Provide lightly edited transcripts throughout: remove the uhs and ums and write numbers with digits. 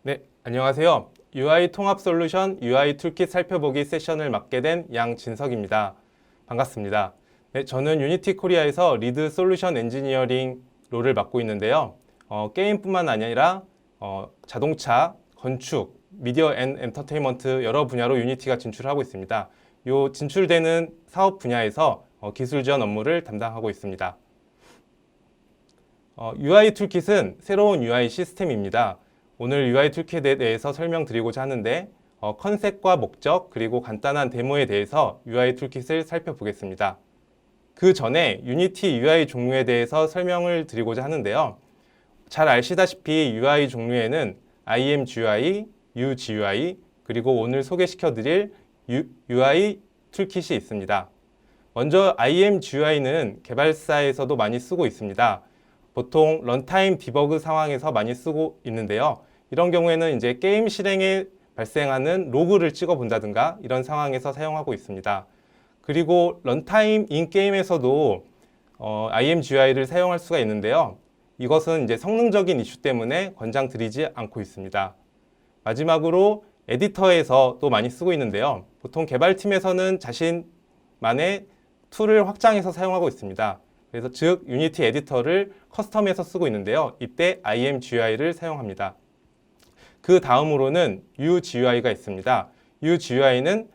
네, 안녕하세요. UI 통합 솔루션 UI 툴킷 살펴보기 세션을 맡게 된 양진석입니다. 반갑습니다. 네, 저는 유니티 코리아에서 리드 솔루션 엔지니어링 롤을 맡고 있는데요. 게임뿐만 아니라 자동차, 건축, 미디어 앤 엔터테인먼트 여러 분야로 유니티가 진출하고 있습니다. 이 진출되는 사업 분야에서 기술 지원 업무를 담당하고 있습니다. UI 툴킷은 새로운 UI 시스템입니다. 오늘 UI 툴킷에 대해서 설명드리고자 하는데 컨셉과 목적 그리고 간단한 데모에 대해서 UI 툴킷을 살펴보겠습니다. 그 전에 유니티 UI 종류에 대해서 설명을 드리고자 하는데요. 잘 아시다시피 UI 종류에는 IMGUI, UGUI 그리고 오늘 소개시켜드릴 UI 툴킷이 있습니다. 먼저 IMGUI는 개발사에서도 많이 쓰고 있습니다. 보통 런타임 디버그 상황에서 많이 쓰고 있는데요. 이런 경우에는 이제 게임 실행에 발생하는 로그를 찍어 본다든가 이런 상황에서 사용하고 있습니다. 그리고 런타임 인 게임에서도 IMGUI를 사용할 수가 있는데요. 이것은 이제 성능적인 이슈 때문에 권장드리지 않고 있습니다. 마지막으로 에디터에서 또 많이 쓰고 있는데요. 보통 개발팀에서는 자신만의 툴을 확장해서 사용하고 있습니다. 그래서 즉 유니티 에디터를 커스텀해서 쓰고 있는데요. 이때 IMGUI를 사용합니다. 그 다음으로는 UGUI가 있습니다. UGUI는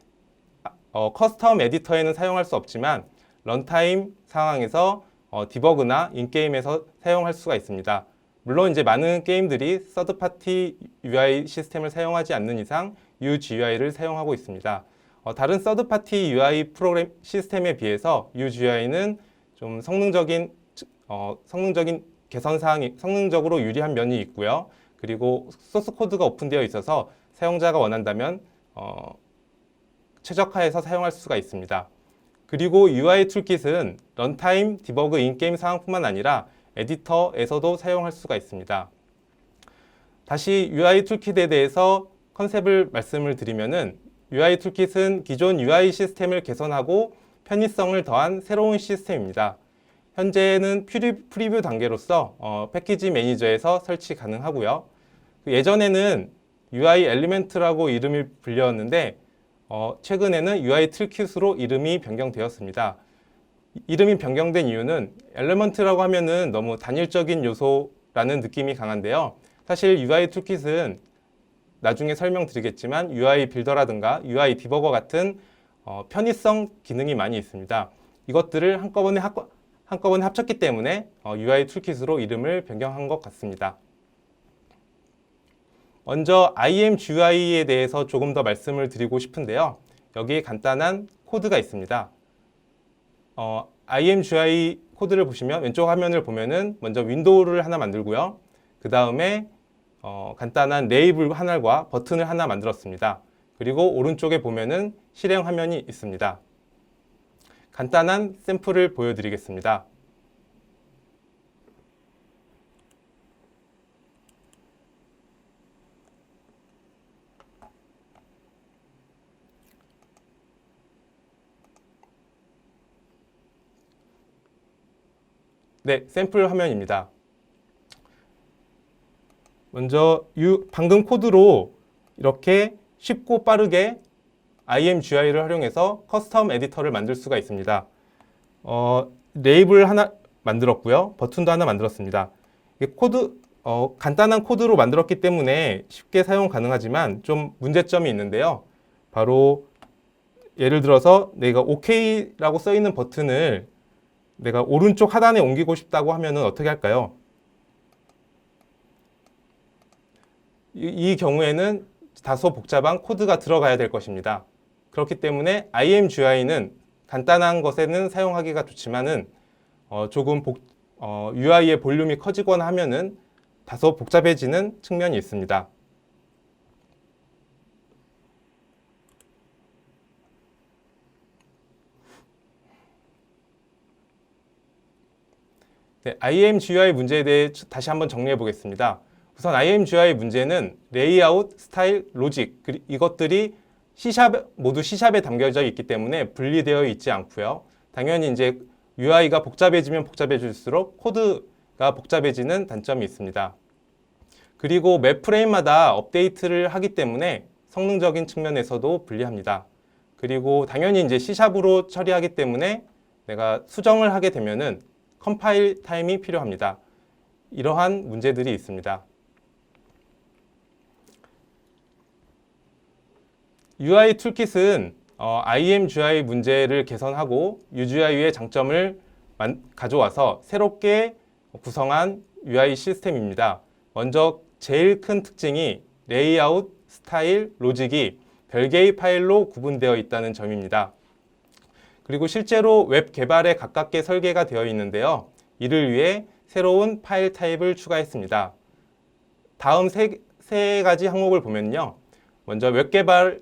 커스텀 에디터에는 사용할 수 없지만 런타임 상황에서 디버그나 인게임에서 사용할 수가 있습니다. 물론 이제 많은 게임들이 서드파티 UI 시스템을 사용하지 않는 이상 UGUI를 사용하고 있습니다. 다른 서드파티 UI 프로그램 시스템에 비해서 UGUI는 좀 성능적인 개선 사항이 성능적으로 유리한 면이 있고요. 그리고 소스 코드가 오픈되어 있어서 사용자가 원한다면 최적화해서 사용할 수가 있습니다. 그리고 UI 툴킷은 런타임 디버그 인게임 상황뿐만 아니라 에디터에서도 사용할 수가 있습니다. 다시 UI 툴킷에 대해서 컨셉을 말씀을 드리면은 UI 툴킷은 기존 UI 시스템을 개선하고 편의성을 더한 새로운 시스템입니다. 현재는 프리뷰 단계로서 패키지 매니저에서 설치 가능하고요. 예전에는 UI 엘리멘트라고 이름이 불렸는데 최근에는 UI 툴킷으로 이름이 변경되었습니다. 이름이 변경된 이유는 엘리먼트라고 하면은 너무 단일적인 요소라는 느낌이 강한데요. 사실 UI 툴킷은 나중에 설명드리겠지만 UI 빌더라든가 UI 디버거 같은 편의성 기능이 많이 있습니다. 이것들을 한꺼번에 합쳤기 때문에 UI 툴킷으로 이름을 변경한 것 같습니다. 먼저 IMGUI에 대해서 조금 더 말씀을 드리고 싶은데요. 여기에 간단한 코드가 있습니다. IMGUI 코드를 보시면 왼쪽 화면을 보면은 먼저 윈도우를 하나 만들고요. 그 다음에 간단한 레이블 하나과 버튼을 하나 만들었습니다. 그리고 오른쪽에 보면은 실행 화면이 있습니다. 간단한 샘플을 보여드리겠습니다. 네, 샘플 화면입니다. 먼저 방금 코드로 이렇게 쉽고 빠르게 IMGUI를 활용해서 커스텀 에디터를 만들 수가 있습니다. 레이블 하나 만들었고요. 버튼도 하나 만들었습니다. 간단한 코드로 만들었기 때문에 쉽게 사용 가능하지만 좀 문제점이 있는데요. 바로 예를 들어서 내가 OK라고 써 있는 버튼을 내가 오른쪽 하단에 옮기고 싶다고 하면은 어떻게 할까요? 이 경우에는 다소 복잡한 코드가 들어가야 될 것입니다. 그렇기 때문에 IMGUI는 간단한 것에는 사용하기가 좋지만은 조금 UI의 볼륨이 커지거나 하면은 다소 복잡해지는 측면이 있습니다. 네, IMGUI 문제에 대해 다시 한번 정리해 보겠습니다. 우선 IMGUI 문제는 레이아웃, 스타일, 로직 이것들이 모두 C샵에 담겨져 있기 때문에 분리되어 있지 않고요. 당연히 이제 UI가 복잡해지면 복잡해질수록 코드가 복잡해지는 단점이 있습니다. 그리고 매 프레임마다 업데이트를 하기 때문에 성능적인 측면에서도 불리합니다. 그리고 당연히 이제 C샵으로 처리하기 때문에 내가 수정을 하게 되면은 컴파일 타임이 필요합니다. 이러한 문제들이 있습니다. UI 툴킷은 IMGUI 문제를 개선하고 UGI의 장점을 가져와서 새롭게 구성한 UI 시스템입니다. 먼저 제일 큰 특징이 레이아웃, 스타일, 로직이 별개의 파일로 구분되어 있다는 점입니다. 그리고 실제로 웹 개발에 가깝게 설계가 되어 있는데요. 이를 위해 새로운 파일 타입을 추가했습니다. 다음 세 가지 항목을 보면요. 먼저 웹 개발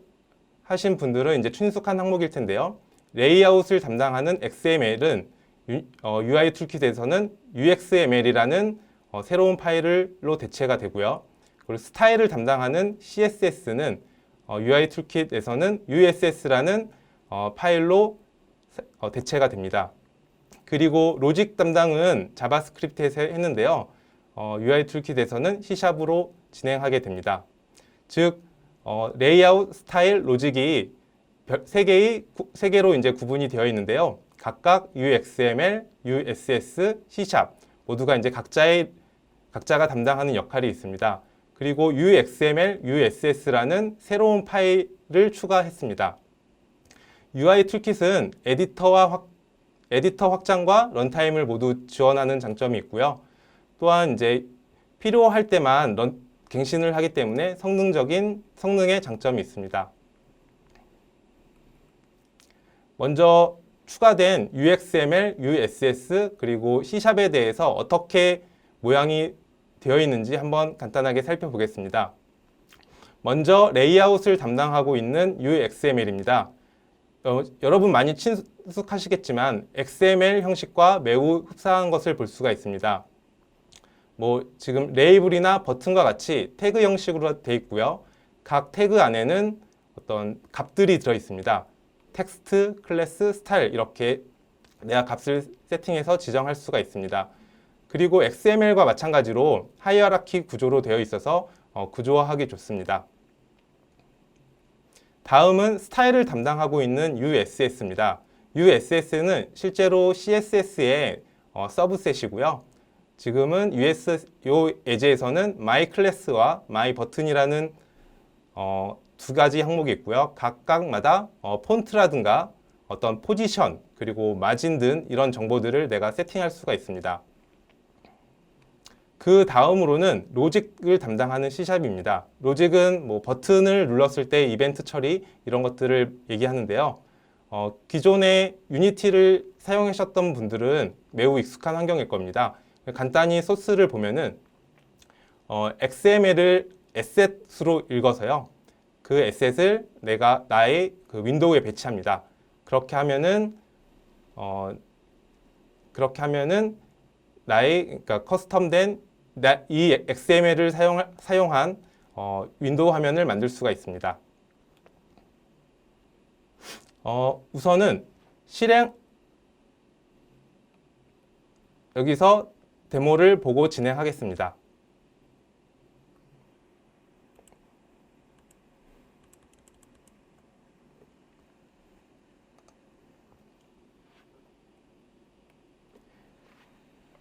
하신 분들은 이제 친숙한 항목일 텐데요. 레이아웃을 담당하는 XML은 UI 툴킷에서는 UXML이라는 새로운 파일로 대체가 되고요. 그리고 스타일을 담당하는 CSS는 UI 툴킷에서는 USS라는 파일로 대체가 됩니다. 그리고 로직 담당은 자바스크립트에서 했는데요. UI 툴킷에서는 C샵으로 진행하게 됩니다. 즉 레이아웃, 스타일, 로직이 세 개로 이제 구분이 되어 있는데요. 각각 UXML, USS, C샵 모두가 이제 각자가 담당하는 역할이 있습니다. 그리고 UXML, USS라는 새로운 파일을 추가했습니다. UI 툴킷은 에디터 확장과 런타임을 모두 지원하는 장점이 있고요. 또한 이제 필요할 때만 갱신을 하기 때문에 성능의 장점이 있습니다. 먼저 추가된 UXML, USS 그리고 C샵에 대해서 어떻게 모양이 되어 있는지 한번 간단하게 살펴보겠습니다. 먼저 레이아웃을 담당하고 있는 UXML입니다. 여러분 많이 친숙하시겠지만 XML 형식과 매우 흡사한 것을 볼 수가 있습니다. 지금 레이블이나 버튼과 같이 태그 형식으로 되어 있고요. 각 태그 안에는 어떤 값들이 들어 있습니다. 텍스트, 클래스, 스타일 이렇게 내가 값을 세팅해서 지정할 수가 있습니다. 그리고 XML과 마찬가지로 하이어라키 구조로 되어 있어서 구조화하기 좋습니다. 다음은 스타일을 담당하고 있는 USS입니다. USS는 실제로 CSS의 서브셋이고요. 지금은 요 예제에서는 my class와 my button이라는 두 가지 항목이 있고요. 각각마다 폰트라든가 어떤 포지션 그리고 마진 등 이런 정보들을 내가 세팅할 수가 있습니다. 그 다음으로는 로직을 담당하는 C샵입니다. 로직은 버튼을 눌렀을 때 이벤트 처리 이런 것들을 얘기하는데요. 기존에 유니티를 사용하셨던 분들은 매우 익숙한 환경일 겁니다. 간단히 소스를 보면은 XML을 에셋으로 읽어서요. 그 에셋을 내가 나의 그 윈도우에 배치합니다. 그렇게 하면은 나의 그러니까 커스텀된 이 XML을 사용한 윈도우 화면을 만들 수가 있습니다. 우선은 여기서 데모를 보고 진행하겠습니다.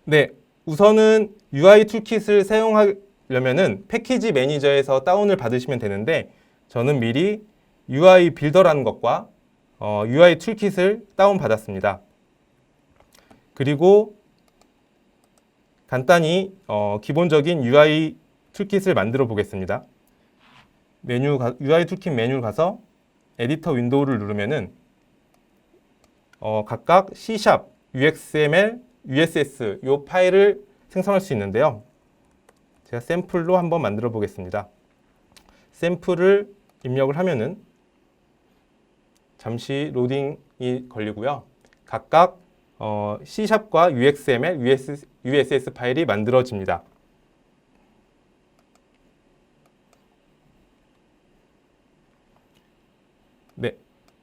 네, 우선은 UI 툴킷을 사용하려면은 패키지 매니저에서 다운을 받으시면 되는데 저는 미리 UI 빌더라는 것과 UI 툴킷을 다운 받았습니다. 그리고 간단히 기본적인 UI 툴킷을 만들어 보겠습니다. UI 툴킷 메뉴를 가서 에디터 윈도우를 누르면은 각각 C#, UXML, USS 이 파일을 생성할 수 있는데요. 제가 샘플로 한번 만들어 보겠습니다. 샘플을 입력을 하면은 잠시 로딩이 걸리고요. 각각 C#과 UXML, USS 파일이 만들어집니다. 네,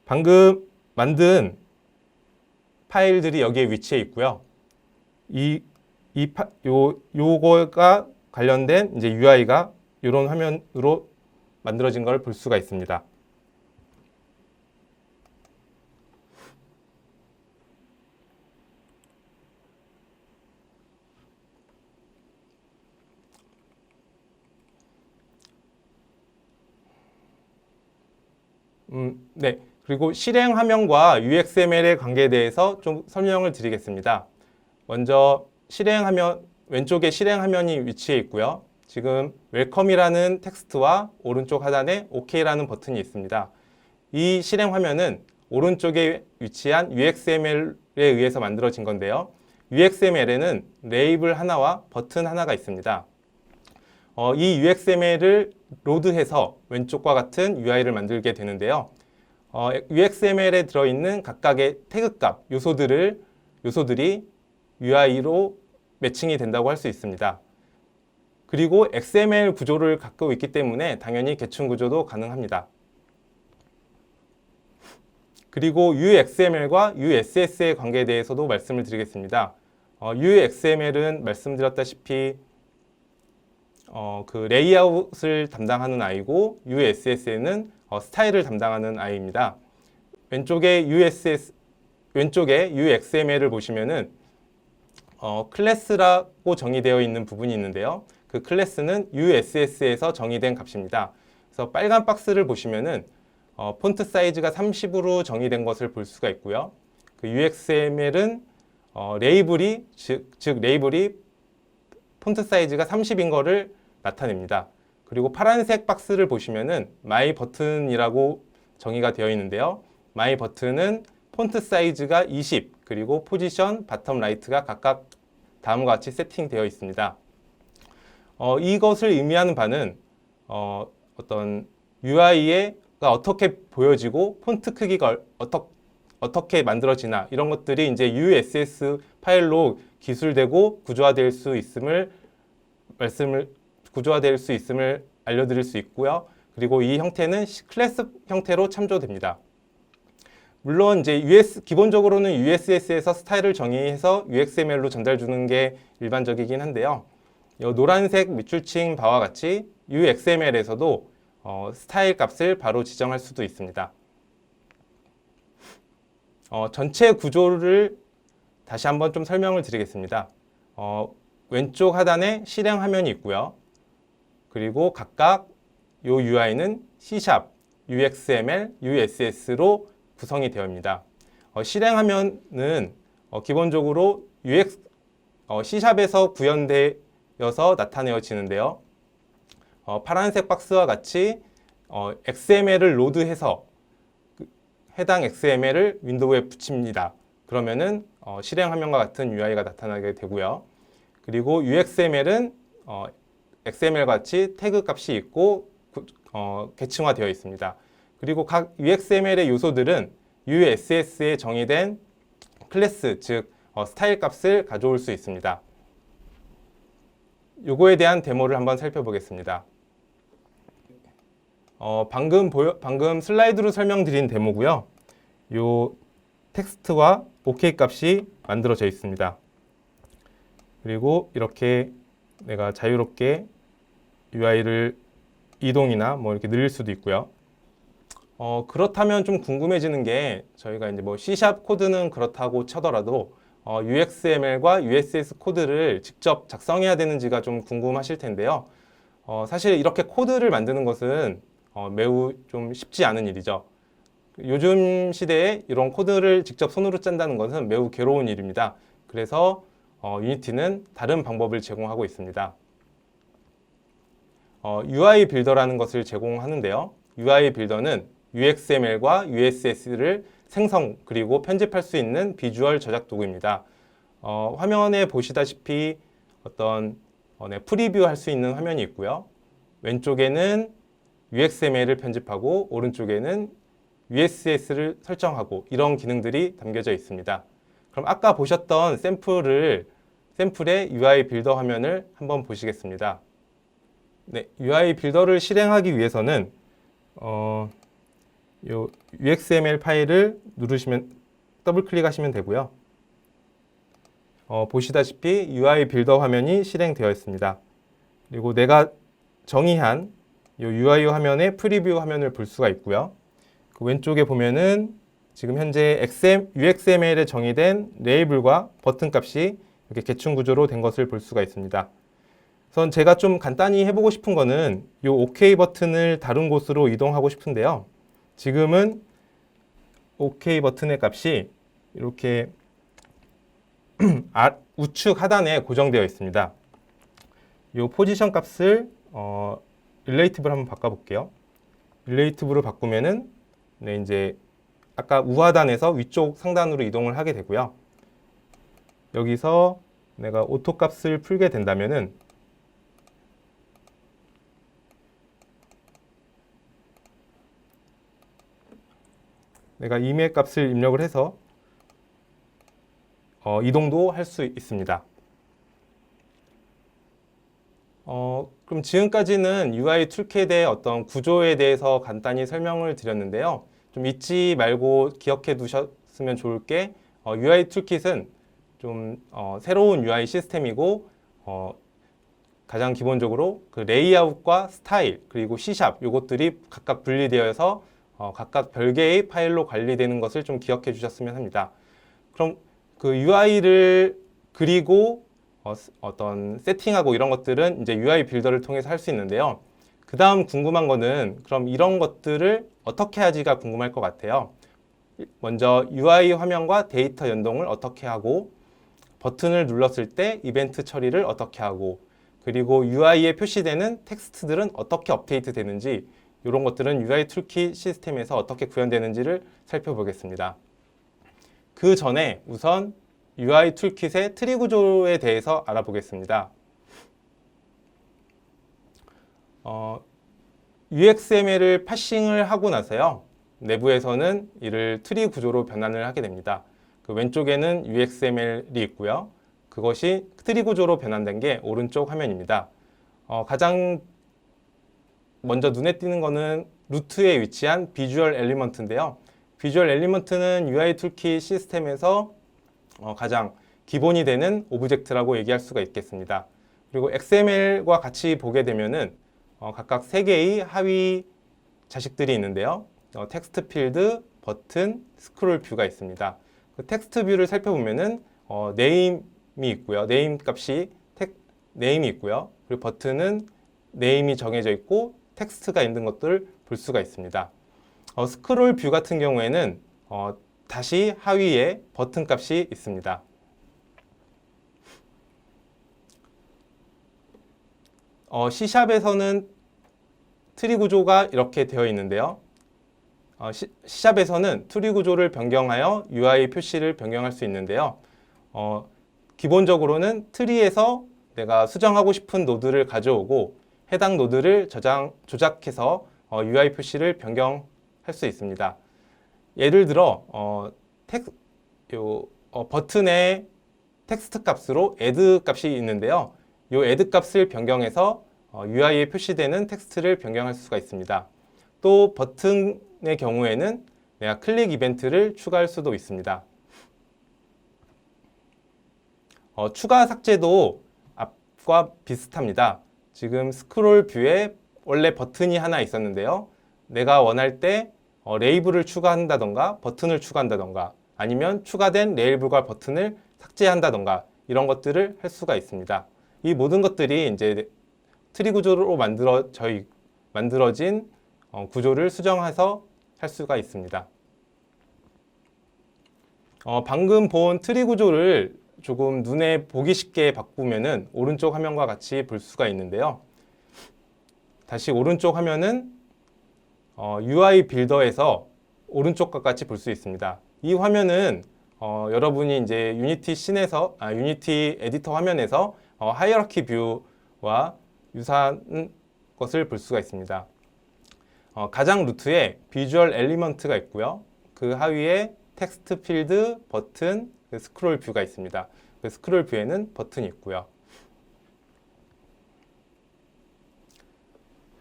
방금 만든 파일들이 여기에 위치해 있고요. 요거가 관련된 이제 UI가 이런 화면으로 만들어진 걸 볼 수가 있습니다. 네. 그리고 실행 화면과 UXML의 관계에 대해서 좀 설명을 드리겠습니다. 먼저 실행 화면, 왼쪽에 실행 화면이 위치해 있고요. 지금 웰컴이라는 텍스트와 오른쪽 하단에 OK라는 버튼이 있습니다. 이 실행 화면은 오른쪽에 위치한 UXML에 의해서 만들어진 건데요. UXML에는 레이블 하나와 버튼 하나가 있습니다. 이 UXML을 로드해서 왼쪽과 같은 UI를 만들게 되는데요. UXML에 들어있는 각각의 태그값, 요소들이 UI로 매칭이 된다고 할 수 있습니다. 그리고 XML 구조를 갖고 있기 때문에 당연히 계층 구조도 가능합니다. 그리고 UXML과 USS의 관계에 대해서도 말씀을 드리겠습니다. UXML은 말씀드렸다시피 그 레이아웃을 담당하는 아이고 USS는 스타일을 담당하는 아이입니다. 왼쪽에 UXML을 보시면은 클래스라고 정의되어 있는 부분이 있는데요. 그 클래스는 USS에서 정의된 값입니다. 그래서 빨간 박스를 보시면은 폰트 사이즈가 30으로 정의된 것을 볼 수가 있고요. 그 UXML은 레이블이 폰트 사이즈가 30인 거를 나타냅니다. 그리고 파란색 박스를 보시면은 마이 버튼이라고 정의가 되어 있는데요. 마이 버튼은 폰트 사이즈가 20, 그리고 포지션, 바텀 라이트가 각각 다음과 같이 세팅되어 있습니다. 이것을 의미하는 바는 어떤 UI가 어떻게 보여지고 폰트 크기가 어떻게 만들어지나 이런 것들이 이제 USS 파일로 기술되고 구조화될 수 있음을 알려드릴 수 있고요. 그리고 이 형태는 클래스 형태로 참조됩니다. 물론 이제 기본적으로는 USS에서 스타일을 정의해서 UXML로 전달 주는 게 일반적이긴 한데요. 이 노란색 밑줄친 바와 같이 UXML에서도 스타일 값을 바로 지정할 수도 있습니다. 전체 구조를 다시 한번 좀 설명을 드리겠습니다. 왼쪽 하단에 실행 화면이 있고요. 그리고 각각 이 UI는 C#, UXML, USS로 구성이 되어입니다. 실행 화면은 기본적으로 C#에서 구현되어서 나타내어지는데요. 파란색 박스와 같이 XML을 로드해서 해당 XML을 윈도우에 붙입니다. 그러면은 실행 화면과 같은 UI가 나타나게 되고요. 그리고 UXML은 XML 같이 태그 값이 있고 계층화되어 있습니다. 그리고 각 UXML의 요소들은 USS에 정의된 클래스, 즉 스타일 값을 가져올 수 있습니다. 요거에 대한 데모를 한번 살펴보겠습니다. 방금 슬라이드로 설명드린 데모고요. 요 텍스트와 OK 값이 만들어져 있습니다. 그리고 이렇게 내가 자유롭게 UI를 이동이나 뭐 이렇게 늘릴 수도 있고요. 그렇다면 좀 궁금해지는 게 저희가 이제 뭐 C# 코드는 그렇다고 쳐더라도 UXML과 USS 코드를 직접 작성해야 되는지가 좀 궁금하실 텐데요. 사실 이렇게 코드를 만드는 것은 매우 좀 쉽지 않은 일이죠. 요즘 시대에 이런 코드를 직접 손으로 짠다는 것은 매우 괴로운 일입니다. 그래서 유니티는 다른 방법을 제공하고 있습니다. UI 빌더라는 것을 제공하는데요. UI 빌더는 UXML과 USS를 생성 그리고 편집할 수 있는 비주얼 저작 도구입니다. 화면에 보시다시피 어떤 프리뷰 할 수 있는 화면이 있고요. 왼쪽에는 UXML을 편집하고 오른쪽에는 USS를 설정하고 이런 기능들이 담겨져 있습니다. 그럼 아까 보셨던 샘플의 UI 빌더 화면을 한번 보시겠습니다. 네, UI 빌더를 실행하기 위해서는 요 UXML 파일을 누르시면 더블 클릭하시면 되고요. 보시다시피 UI 빌더 화면이 실행되어 있습니다. 그리고 내가 정의한 이 UI 화면의 프리뷰 화면을 볼 수가 있고요. 그 왼쪽에 보면은 지금 현재 UXML에 정의된 레이블과 버튼 값이 이렇게 계층 구조로 된 것을 볼 수가 있습니다. 우선 제가 좀 간단히 해보고 싶은 거는 이 OK 버튼을 다른 곳으로 이동하고 싶은데요. 지금은 OK 버튼의 값이 이렇게 우측 하단에 고정되어 있습니다. 이 포지션 값을 릴레이티브로 한번 바꿔볼게요. 릴레이티브로 바꾸면은 네, 이제 아까 우하단에서 위쪽 상단으로 이동을 하게 되고요. 여기서 내가 오토 값을 풀게 된다면은 내가 이메일 값을 입력을 해서 이동도 할 수 있습니다. 그럼 지금까지는 UI 툴킷의 어떤 구조에 대해서 간단히 설명을 드렸는데요. 좀 잊지 말고 기억해 두셨으면 좋을 게 UI 툴킷은 좀 새로운 UI 시스템이고 가장 기본적으로 그 레이아웃과 스타일 그리고 C# 요것들이 각각 분리되어서 각각 별개의 파일로 관리되는 것을 좀 기억해 주셨으면 합니다. 그럼 그 UI를 그리고 어떤 세팅하고 이런 것들은 이제 UI 빌더를 통해서 할 수 있는데요. 그 다음 궁금한 거는 그럼 이런 것들을 어떻게 하지가 궁금할 것 같아요. 먼저 UI 화면과 데이터 연동을 어떻게 하고 버튼을 눌렀을 때 이벤트 처리를 어떻게 하고 그리고 UI에 표시되는 텍스트들은 어떻게 업데이트 되는지 이런 것들은 UI 툴킷 시스템에서 어떻게 구현되는지를 살펴보겠습니다. 그 전에 우선 UI 툴킷의 트리 구조에 대해서 알아보겠습니다. UXML을 파싱을 하고 나서요. 내부에서는 이를 트리 구조로 변환을 하게 됩니다. 그 왼쪽에는 UXML이 있고요. 그것이 트리 구조로 변환된 게 오른쪽 화면입니다. 가장 먼저 눈에 띄는 거는 루트에 위치한 비주얼 엘리먼트인데요. 비주얼 엘리먼트는 UI 툴킷 시스템에서 가장 기본이 되는 오브젝트라고 얘기할 수가 있겠습니다. 그리고 XML과 같이 보게 되면은 각각 3개의 하위 자식들이 있는데요. 텍스트 필드, 버튼, 스크롤 뷰가 있습니다. 그 텍스트 뷰를 살펴보면은 네임이 있고요. 네임 값이 네임이 있고요. 그리고 버튼은 네임이 정해져 있고 텍스트가 있는 것들을 볼 수가 있습니다. 스크롤 뷰 같은 경우에는 다시 하위에 버튼 값이 있습니다. C샵에서는 트리 구조가 이렇게 되어 있는데요. C샵에서는 트리 구조를 변경하여 UI 표시를 변경할 수 있는데요. 기본적으로는 트리에서 내가 수정하고 싶은 노드를 가져오고 해당 노드를 조작해서 UI 표시를 변경할 수 있습니다. 예를 들어 버튼의 텍스트 값으로 add 값이 있는데요. 이 add 값을 변경해서 UI에 표시되는 텍스트를 변경할 수가 있습니다. 또 버튼의 경우에는 내가 클릭 이벤트를 추가할 수도 있습니다. 추가 삭제도 앞과 비슷합니다. 지금 스크롤 뷰에 원래 버튼이 하나 있었는데요. 내가 원할 때 레이블을 추가한다던가 버튼을 추가한다던가 아니면 추가된 레이블과 버튼을 삭제한다던가 이런 것들을 할 수가 있습니다. 이 모든 것들이 이제 트리 구조로 만들어진 구조를 수정해서 할 수가 있습니다. 방금 본 트리 구조를 조금 눈에 보기 쉽게 바꾸면은 오른쪽 화면과 같이 볼 수가 있는데요. 다시 오른쪽 화면은 UI 빌더에서 오른쪽과 같이 볼 수 있습니다. 이 화면은 여러분이 이제 유니티 에디터 화면에서 하이어라키 뷰와 유사한 것을 볼 수가 있습니다. 가장 루트에 비주얼 엘리먼트가 있고요. 그 하위에 텍스트 필드, 버튼, 스크롤 뷰가 있습니다. 그 스크롤 뷰에는 버튼이 있고요.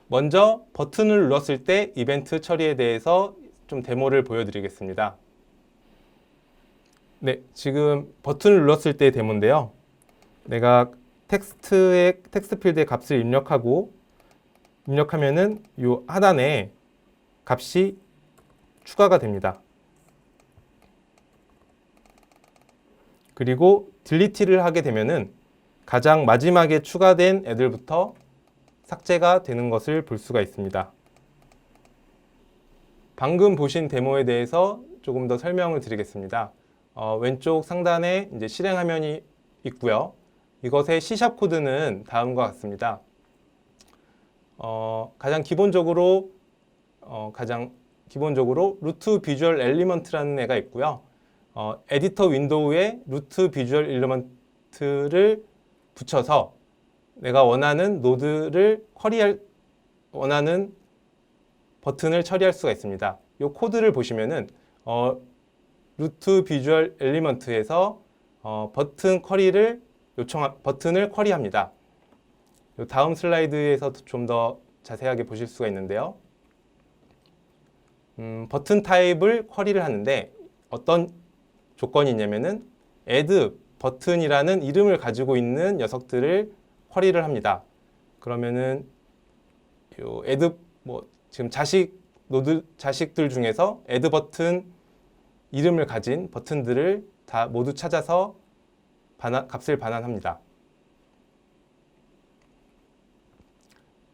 먼저 버튼을 눌렀을 때 이벤트 처리에 대해서 좀 데모를 보여드리겠습니다. 네, 지금 버튼을 눌렀을 때 데모인데요. 내가 텍스트 필드의 값을 입력하면은 요 하단에 값이 추가가 됩니다. 그리고 딜리트를 하게 되면은 가장 마지막에 추가된 애들부터 삭제가 되는 것을 볼 수가 있습니다. 방금 보신 데모에 대해서 조금 더 설명을 드리겠습니다. 왼쪽 상단에 이제 실행 화면이 있고요. 이것의 C# 코드는 다음과 같습니다. 가장 기본적으로 루트 비주얼 엘리먼트라는 애가 있고요. 에디터 윈도우에 루트 비주얼 엘리먼트를 붙여서 내가 원하는 노드를 원하는 버튼을 처리할 수가 있습니다. 이 코드를 보시면은 루트 비주얼 엘리먼트에서 버튼을 쿼리합니다. 다음 슬라이드에서 좀 더 자세하게 보실 수가 있는데요. 버튼 타입을 쿼리를 하는데 어떤 조건이 있냐면은 add 버튼이라는 이름을 가지고 있는 녀석들을 쿼리를 합니다. 그러면은 요 add 지금 자식들 중에서 add 버튼 이름을 가진 버튼들을 다 모두 찾아서 값을 반환합니다.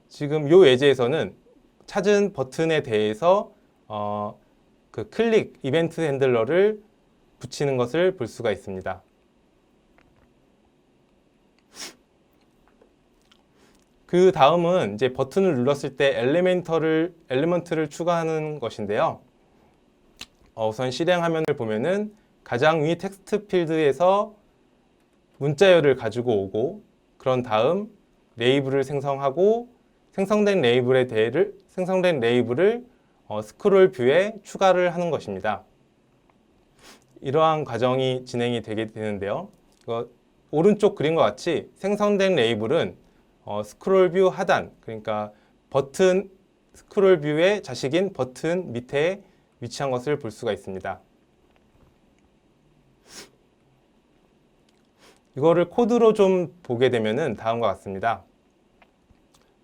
지금 요 예제에서는 찾은 버튼에 대해서 그 클릭 이벤트 핸들러를 붙이는 것을 볼 수가 있습니다. 그 다음은 이제 버튼을 눌렀을 때 엘리먼트를 추가하는 것인데요. 우선 실행 화면을 보면은 가장 위 텍스트 필드에서 문자열을 가지고 오고 그런 다음 레이블을 생성하고 생성된 레이블을 스크롤 뷰에 추가를 하는 것입니다. 이러한 과정이 진행이 되게 되는데요. 오른쪽 그림과 같이 생성된 레이블은 스크롤 뷰 하단, 그러니까 스크롤 뷰의 자식인 버튼 밑에 위치한 것을 볼 수가 있습니다. 이거를 코드로 좀 보게 되면은 다음과 같습니다.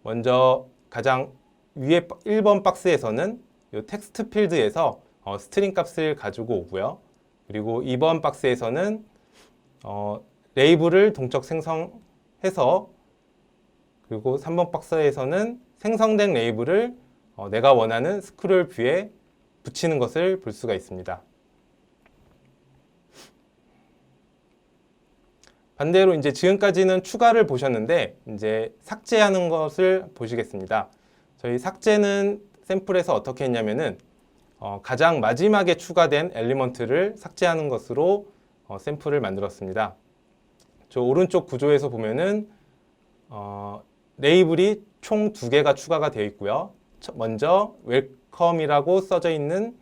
먼저 가장 위에 1번 박스에서는 이 텍스트 필드에서 스트링 값을 가지고 오고요. 그리고 2번 박스에서는 레이블을 동적 생성해서 그리고 3번 박스에서는 생성된 레이블을 내가 원하는 스크롤 뷰에 붙이는 것을 볼 수가 있습니다. 반대로 이제 지금까지는 추가를 보셨는데 이제 삭제하는 것을 보시겠습니다. 저희 삭제는 샘플에서 어떻게 했냐면은 가장 마지막에 추가된 엘리먼트를 삭제하는 것으로 샘플을 만들었습니다. 저 오른쪽 구조에서 보면은 레이블이 총 2개가 추가가 되어 있고요. 먼저 웰컴이라고 써져 있는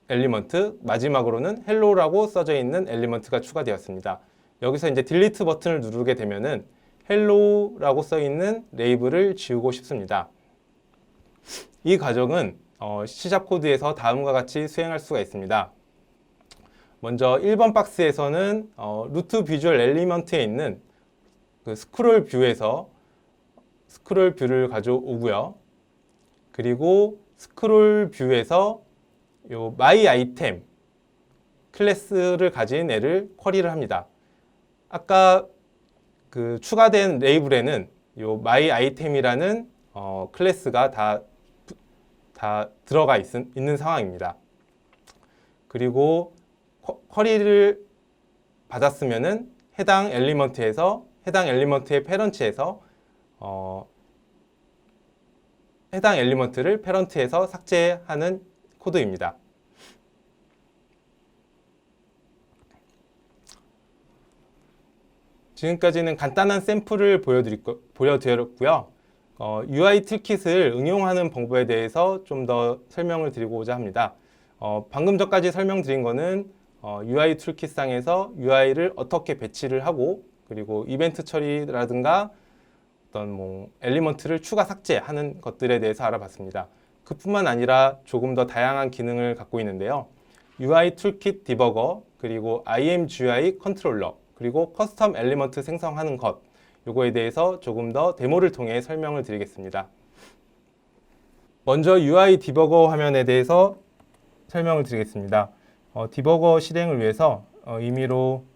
엘리먼트, 마지막으로는 헬로라고 써져 있는 엘리먼트가 추가되었습니다. 여기서 이제 딜리트 버튼을 누르게 되면은 헬로라고 써 있는 레이블을 지우고 싶습니다. 이 과정은 C# 코드에서 다음과 같이 수행할 수가 있습니다. 먼저 1번 박스에서는 루트 비주얼 엘리먼트에 있는 그 스크롤 뷰에서 스크롤 뷰를 가져오고요. 그리고 스크롤 뷰에서 요 my item 클래스를 가진 애를 쿼리를 합니다. 아까 그 추가된 레이블에는 요 my item이라는 클래스가 다 들어가 있는 상황입니다. 그리고 쿼리를 받았으면은 해당 엘리먼트의 패런트에서 해당 엘리먼트를 패런트에서 삭제하는 코드입니다. 지금까지는 간단한 샘플을 보여드렸고요. UI 툴킷을 응용하는 방법에 대해서 좀 더 설명을 드리고자 합니다. 방금 전까지 설명드린 거는 UI 툴킷상에서 UI를 어떻게 배치를 하고 그리고 이벤트 처리라든가 어떤 엘리먼트를 추가 삭제하는 것들에 대해서 알아봤습니다. 그뿐만 아니라 조금 더 다양한 기능을 갖고 있는데요. UI 툴킷 디버거, 그리고 IMGUI 컨트롤러, 그리고 커스텀 엘리먼트 생성하는 것, 요거에 대해서 조금 더 데모를 통해 설명을 드리겠습니다. 먼저 UI 디버거 화면에 대해서 설명을 드리겠습니다. 디버거 실행을 위해서 임의로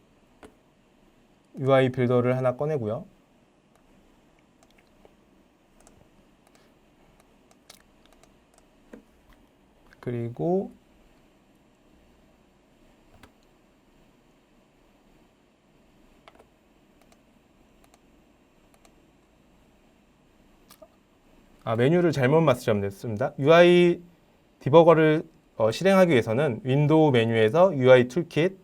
UI 빌더를 하나 꺼내고요. 그리고 메뉴를 잘못 말씀드렸습니다. UI 디버거를 실행하기 위해서는 윈도우 메뉴에서 UI 툴킷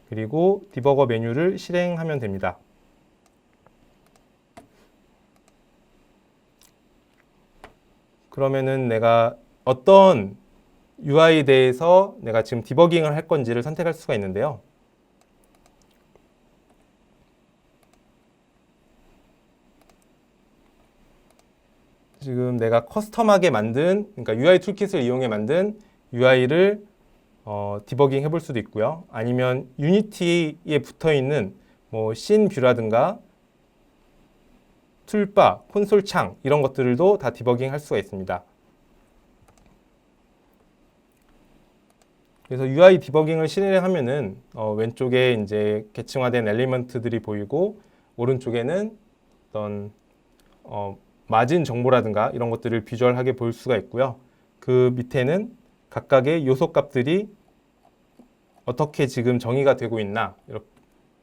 그리고 디버거 메뉴를 실행하면 됩니다. 그러면은 내가 어떤 UI에 대해서 내가 지금 디버깅을 할 건지를 선택할 수가 있는데요. 지금 내가 커스텀하게 만든, 그러니까 UI 툴킷을 이용해 만든 UI를 디버깅 해볼 수도 있고요. 아니면 유니티에 붙어 있는 뭐 씬뷰라든가 툴바, 콘솔 창 이런 것들도 다 디버깅 할 수가 있습니다. 그래서 UI 디버깅을 실행하면은 왼쪽에 이제 계층화된 엘리먼트들이 보이고 오른쪽에는 어떤 마진 정보라든가 이런 것들을 비주얼하게 볼 수가 있고요. 그 밑에는 각각의 요소 값들이 어떻게 지금 정의가 되고 있나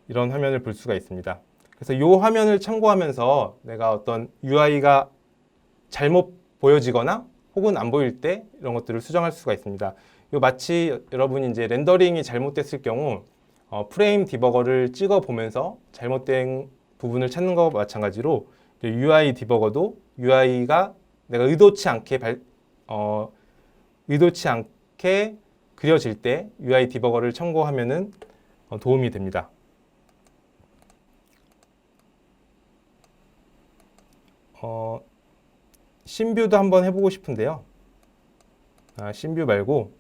이런 화면을 볼 수가 있습니다. 그래서 이 화면을 참고하면서 내가 어떤 UI가 잘못 보여지거나 혹은 안 보일 때 이런 것들을 수정할 수가 있습니다. 마치 여러분이 이제 렌더링이 잘못됐을 경우 프레임 디버거를 찍어 보면서 잘못된 부분을 찾는 것과 마찬가지로 UI 디버거도 UI가 내가 의도치 않게 그려질 때 UI 디버거를 참고하면은 도움이 됩니다. 씬뷰도 한번 해보고 싶은데요. 씬뷰 말고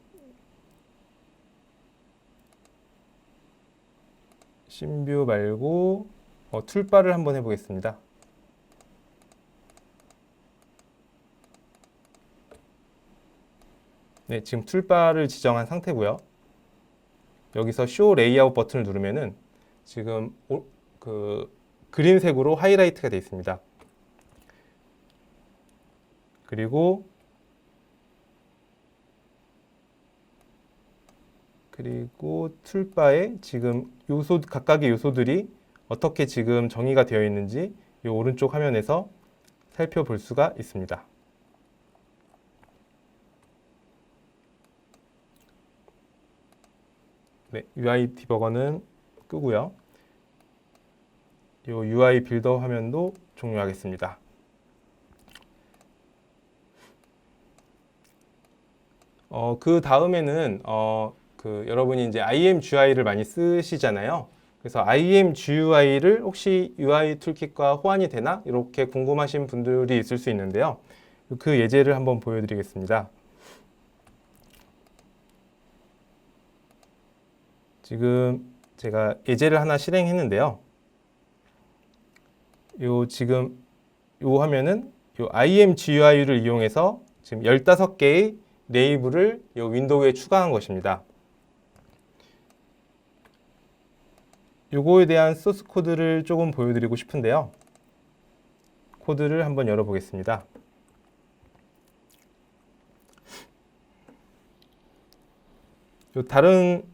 툴바를 한번 해보겠습니다. 네, 지금 툴바를 지정한 상태고요. 여기서 쇼 레이아웃 버튼을 누르면은 지금 그린색으로 하이라이트가 되어 있습니다. 그리고 툴바에 지금 각각의 요소들이 어떻게 지금 정의가 되어 있는지 이 오른쪽 화면에서 살펴볼 수가 있습니다. 네, UI 디버거는 끄고요. 이 UI 빌더 화면도 종료하겠습니다. 그 다음에는 여러분이 이제 IMGUI를 많이 쓰시잖아요. 그래서 IMGUI를 혹시 UI 툴킷과 호환이 되나? 이렇게 궁금하신 분들이 있을 수 있는데요. 그 예제를 한번 보여드리겠습니다. 지금 제가 예제를 하나 실행했는데요. 지금 요 화면은 요 IMGUI를 이용해서 지금 15개의 레이블을 요 윈도우에 추가한 것입니다. 요거에 대한 소스 코드를 조금 보여드리고 싶은데요. 코드를 한번 열어보겠습니다. 다른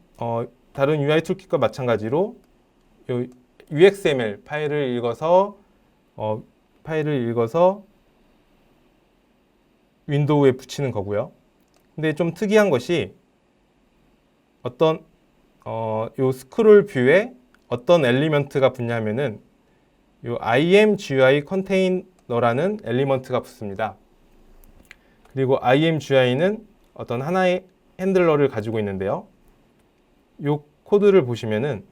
UI 툴kit과 마찬가지로 요 UXML 파일을 읽어서 윈도우에 붙이는 거고요. 근데 좀 특이한 것이 요 스크롤 뷰에 어떤 엘리먼트가 붙냐면은 요 IMGUI 컨테이너라는 엘리먼트가 붙습니다. 그리고 IMGUI는 어떤 하나의 핸들러를 가지고 있는데요. 요 코드를 보시면은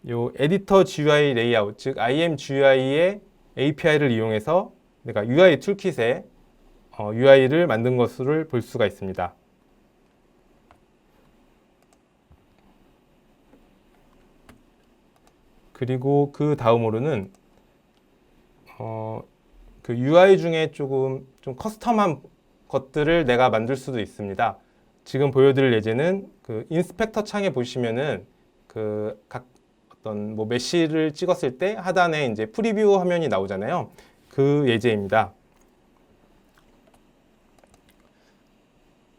요 에디터 GUI 레이아웃, 즉 IMGUI의 API를 이용해서 내가 UI 툴킷에 UI를 만든 것을 볼 수가 있습니다. 그리고 그 다음으로는 그 UI 중에 좀 커스텀한 것들을 내가 만들 수도 있습니다. 지금 보여드릴 예제는 그 인스펙터 창에 보시면은 그 각 어떤 뭐 메시를 찍었을 때 하단에 이제 프리뷰 화면이 나오잖아요. 그 예제입니다.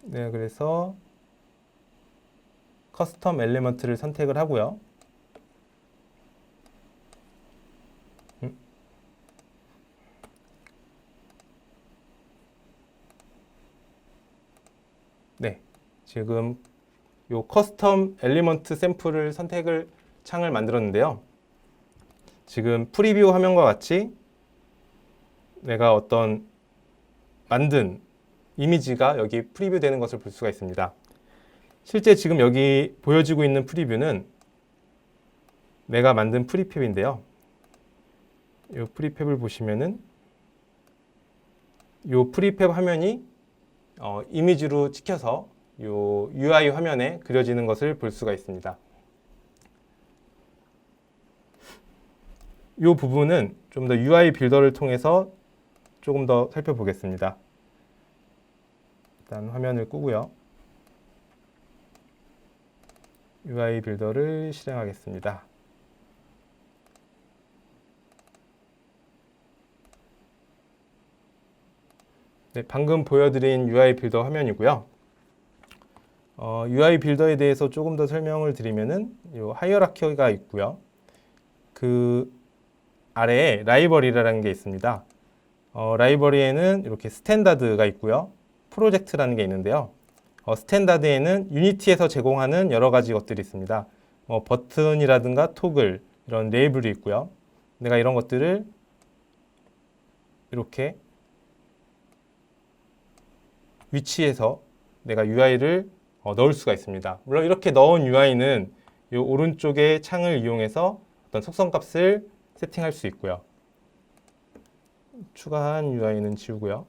네, 그래서 커스텀 엘리먼트를 선택을 하고요. 네, 지금 요 커스텀 엘리먼트 샘플을 창을 만들었는데요. 지금 프리뷰 화면과 같이 내가 어떤 만든 이미지가 여기 프리뷰 되는 것을 볼 수가 있습니다. 실제 지금 여기 보여지고 있는 프리뷰는 내가 만든 프리팹인데요. 이 프리팹을 보시면은 이 프리팹 화면이 이미지로 찍혀서 이 UI 화면에 그려지는 것을 볼 수가 있습니다. 이 부분은 좀 더 UI 빌더를 통해서 조금 더 살펴보겠습니다. 일단 화면을 끄고요. UI 빌더를 실행하겠습니다. 네, 방금 보여드린 UI 빌더 화면이고요. UI 빌더에 대해서 조금 더 설명을 드리면은 이 하이어라키가 있고요. 그 아래에 라이브러리라는 게 있습니다. 라이브러리에는 이렇게 스탠다드가 있고요. 프로젝트라는 게 있는데요. 스탠다드에는 유니티에서 제공하는 여러 가지 것들이 있습니다. 버튼이라든가 토글, 이런 레이블이 있고요. 내가 이런 것들을 이렇게 위치에서 내가 UI를 넣을 수가 있습니다. 물론 이렇게 넣은 UI는 이 오른쪽의 창을 이용해서 어떤 속성 값을 세팅할 수 있고요. 추가한 UI는 지우고요.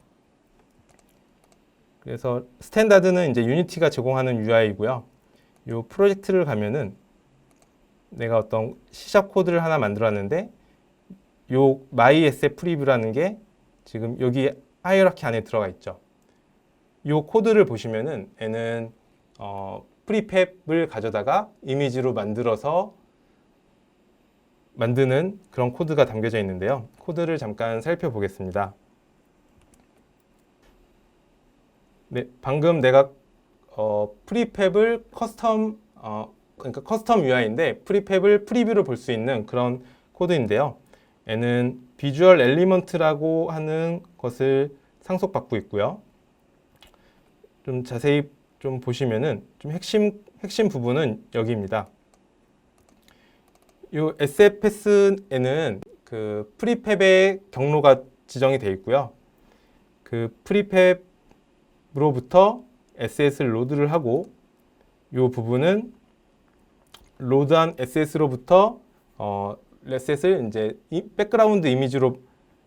그래서 스탠다드는 이제 유니티가 제공하는 UI이고요. 이 프로젝트를 가면은 내가 어떤 C# 코드를 하나 만들었는데 이 mySF 프리뷰라는 게 지금 여기 하이어라키 안에 들어가 있죠. 이 코드를 보시면은 얘는 프리팹을 가져다가 이미지로 만들어서 만드는 그런 코드가 담겨져 있는데요. 코드를 잠깐 살펴보겠습니다. 네, 방금 내가 프리팹을 그러니까 커스텀 UI인데 프리팹을 프리뷰로 볼 수 있는 그런 코드인데요. 얘는 비주얼 엘리먼트라고 하는 것을 상속받고 있고요. 좀 자세히 좀 보시면은 좀 핵심 부분은 여기입니다. 이 SFS에는 그 프리팹의 경로가 지정이 되어 있고요. 그 프리팹으로부터 SS를 로드를 하고 이 부분은 로드한 SS로부터 SS를 이제 백그라운드 이미지로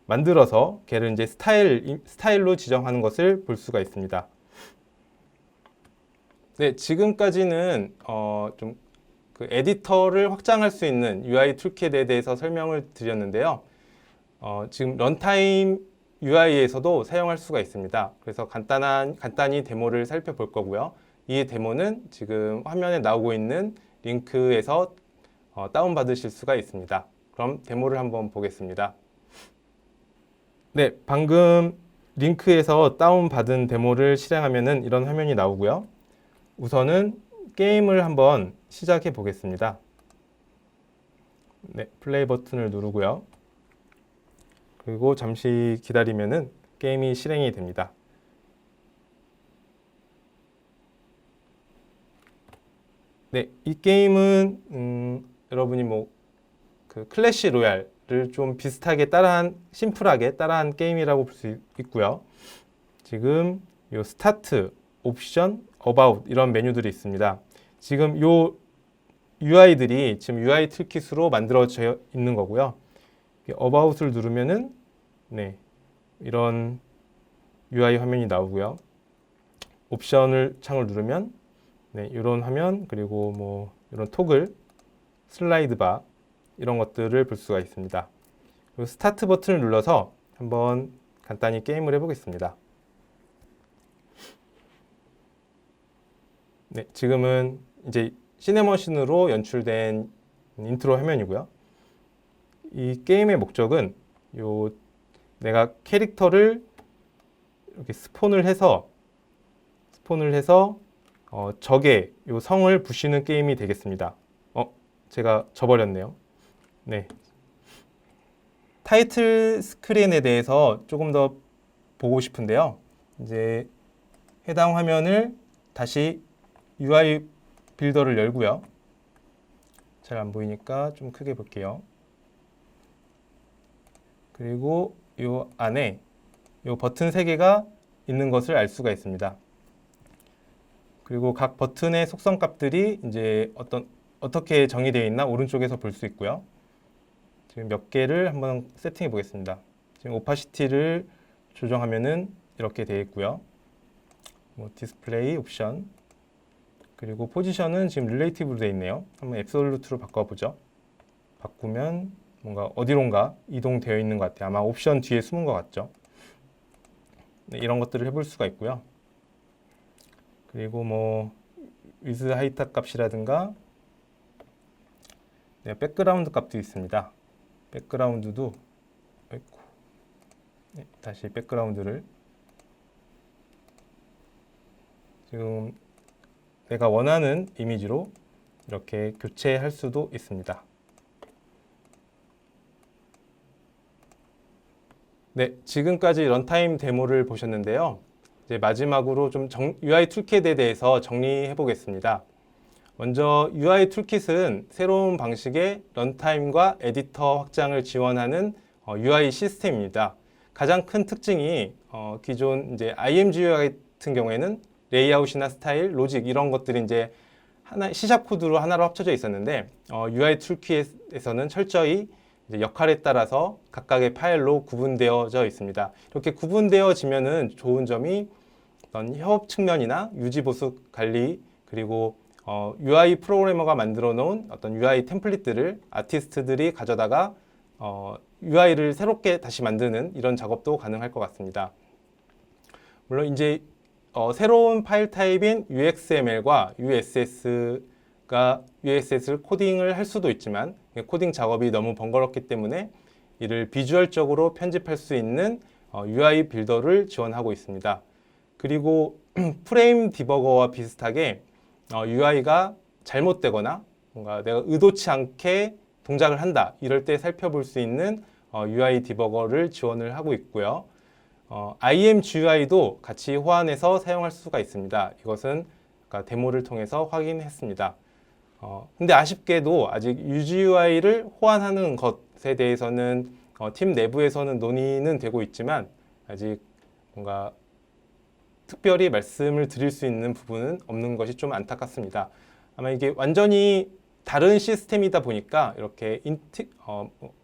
만들어서 걔를 이제 스타일로 지정하는 것을 볼 수가 있습니다. 네, 지금까지는 좀 그 에디터를 확장할 수 있는 UI 툴킷에 대해서 설명을 드렸는데요. 지금 런타임 UI에서도 사용할 수가 있습니다. 그래서 간단히 데모를 살펴볼 거고요. 이 데모는 지금 화면에 나오고 있는 링크에서 다운받으실 수가 있습니다. 그럼 데모를 한번 보겠습니다. 네, 방금 링크에서 다운받은 데모를 실행하면은 이런 화면이 나오고요. 우선은 게임을 한번 시작해 보겠습니다. 네, 플레이 버튼을 누르고요. 그리고 잠시 기다리면은 게임이 실행이 됩니다. 네, 이 게임은 여러분이 뭐 그 클래시 로얄을 좀 비슷하게 심플하게 따라한 게임이라고 볼 수 있고요. 지금 요 스타트, 옵션, 어바웃 이런 메뉴들이 있습니다. 지금 요 UI들이 지금 UI 툴킷으로 만들어져 있는 거고요. 어바웃을 누르면은 네, 이런 UI 화면이 나오고요. 옵션을 창을 누르면 네, 이런 화면, 그리고 뭐 이런 토글, 슬라이드 바 이런 것들을 볼 수가 있습니다. 그리고 스타트 버튼을 눌러서 한번 간단히 게임을 해보겠습니다. 네, 지금은 이제 시네머신으로 연출된 인트로 화면이고요. 이 게임의 목적은 내가 캐릭터를 이렇게 스폰을 해서 적의 성을 부시는 게임이 되겠습니다. 제가 져버렸네요. 네. 타이틀 스크린에 대해서 조금 더 보고 싶은데요. 이제 해당 화면을 다시 UI 빌더를 열고요. 잘 안 보이니까 좀 크게 볼게요. 그리고 이 안에 이 버튼 3개가 있는 것을 알 수가 있습니다. 그리고 각 버튼의 속성 값들이 이제 어떻게 정의되어 있나 오른쪽에서 볼 수 있고요. 지금 몇 개를 한번 세팅해 보겠습니다. 지금 오파시티를 조정하면은 이렇게 되어 있고요. 디스플레이 옵션, 그리고 포지션은 지금 릴레이티브로 되어 있네요. 한번 앱솔루트로 바꿔보죠. 바꾸면 뭔가 어디론가 이동되어 있는 것 같아요. 아마 옵션 뒤에 숨은 것 같죠. 네, 이런 것들을 해볼 수가 있고요. 그리고 위즈 하이트 값이라든가 백그라운드 값도 있습니다. 백그라운드도 다시 백그라운드를 지금 내가 원하는 이미지로 이렇게 교체할 수도 있습니다. 네, 지금까지 런타임 데모를 보셨는데요. 이제 마지막으로 좀 UI 툴킷에 대해서 정리해 보겠습니다. 먼저 UI 툴킷은 새로운 방식의 런타임과 에디터 확장을 지원하는 UI 시스템입니다. 가장 큰 특징이 기존 이제 IMGUI 같은 경우에는 레이아웃이나 스타일, 로직 이런 것들이 이제 C# 코드로 하나로 합쳐져 있었는데 UI 툴킷에서는 철저히 이제 역할에 따라서 각각의 파일로 구분되어져 있습니다. 이렇게 구분되어지면은 좋은 점이 어떤 협업 측면이나 유지 보수 관리, 그리고 UI 프로그래머가 만들어 놓은 어떤 UI 템플릿들을 아티스트들이 가져다가 UI를 새롭게 다시 만드는 이런 작업도 가능할 것 같습니다. 물론 이제 새로운 파일 타입인 UXML과 USS를 코딩을 할 수도 있지만 코딩 작업이 너무 번거롭기 때문에 이를 비주얼적으로 편집할 수 있는 UI 빌더를 지원하고 있습니다. 그리고 프레임 디버거와 비슷하게 UI가 잘못되거나 뭔가 내가 의도치 않게 동작을 한다 이럴 때 살펴볼 수 있는 UI 디버거를 지원을 하고 있고요. IMGUI도 같이 호환해서 사용할 수가 있습니다. 이것은 아까 데모를 통해서 확인했습니다. 근데 아쉽게도 아직 UGUI를 호환하는 것에 대해서는 팀 내부에서는 논의는 되고 있지만 아직 뭔가 특별히 말씀을 드릴 수 있는 부분은 없는 것이 좀 안타깝습니다. 아마 이게 완전히 다른 시스템이다 보니까 이렇게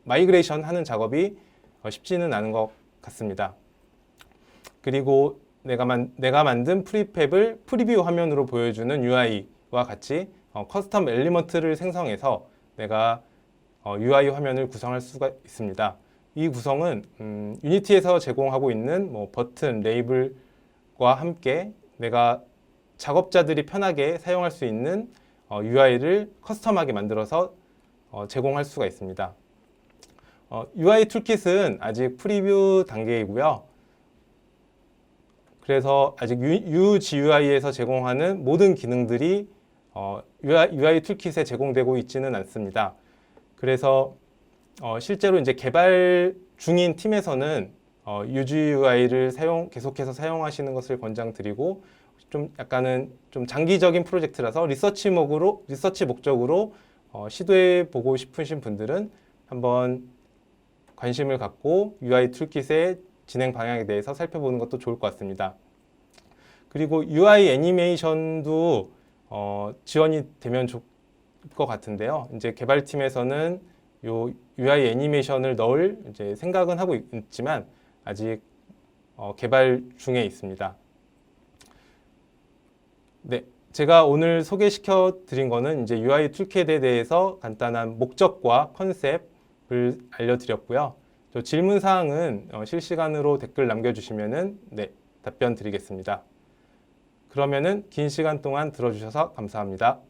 마이그레이션 하는 작업이 쉽지는 않은 것 같습니다. 그리고 내가 만든 프리팹을 프리뷰 화면으로 보여주는 UI와 같이 커스텀 엘리먼트를 생성해서 내가 UI 화면을 구성할 수가 있습니다. 이 구성은 유니티에서 제공하고 있는 버튼, 레이블과 함께 내가 작업자들이 편하게 사용할 수 있는 UI를 커스텀하게 만들어서 제공할 수가 있습니다. UI 툴킷은 아직 프리뷰 단계이고요. 그래서 아직 UGUI에서 제공하는 모든 기능들이 UI 툴킷에 제공되고 있지는 않습니다. 그래서 실제로 이제 개발 중인 팀에서는 UGUI를 계속해서 사용하시는 것을 권장드리고 좀 약간은 좀 장기적인 프로젝트라서 리서치 목적으로 시도해 보고 싶으신 분들은 한번 관심을 갖고 UI 툴킷의 진행 방향에 대해서 살펴보는 것도 좋을 것 같습니다. 그리고 UI 애니메이션도 지원이 되면 좋을 것 같은데요. 이제 개발팀에서는 요 UI 애니메이션을 넣을 이제 생각은 하고 있지만 아직 개발 중에 있습니다. 네, 제가 오늘 소개시켜 드린 거는 이제 UI 툴킷에 대해서 간단한 목적과 컨셉을 알려드렸고요. 또 질문 사항은 실시간으로 댓글 남겨주시면은 네, 답변 드리겠습니다. 그러면은 긴 시간 동안 들어주셔서 감사합니다.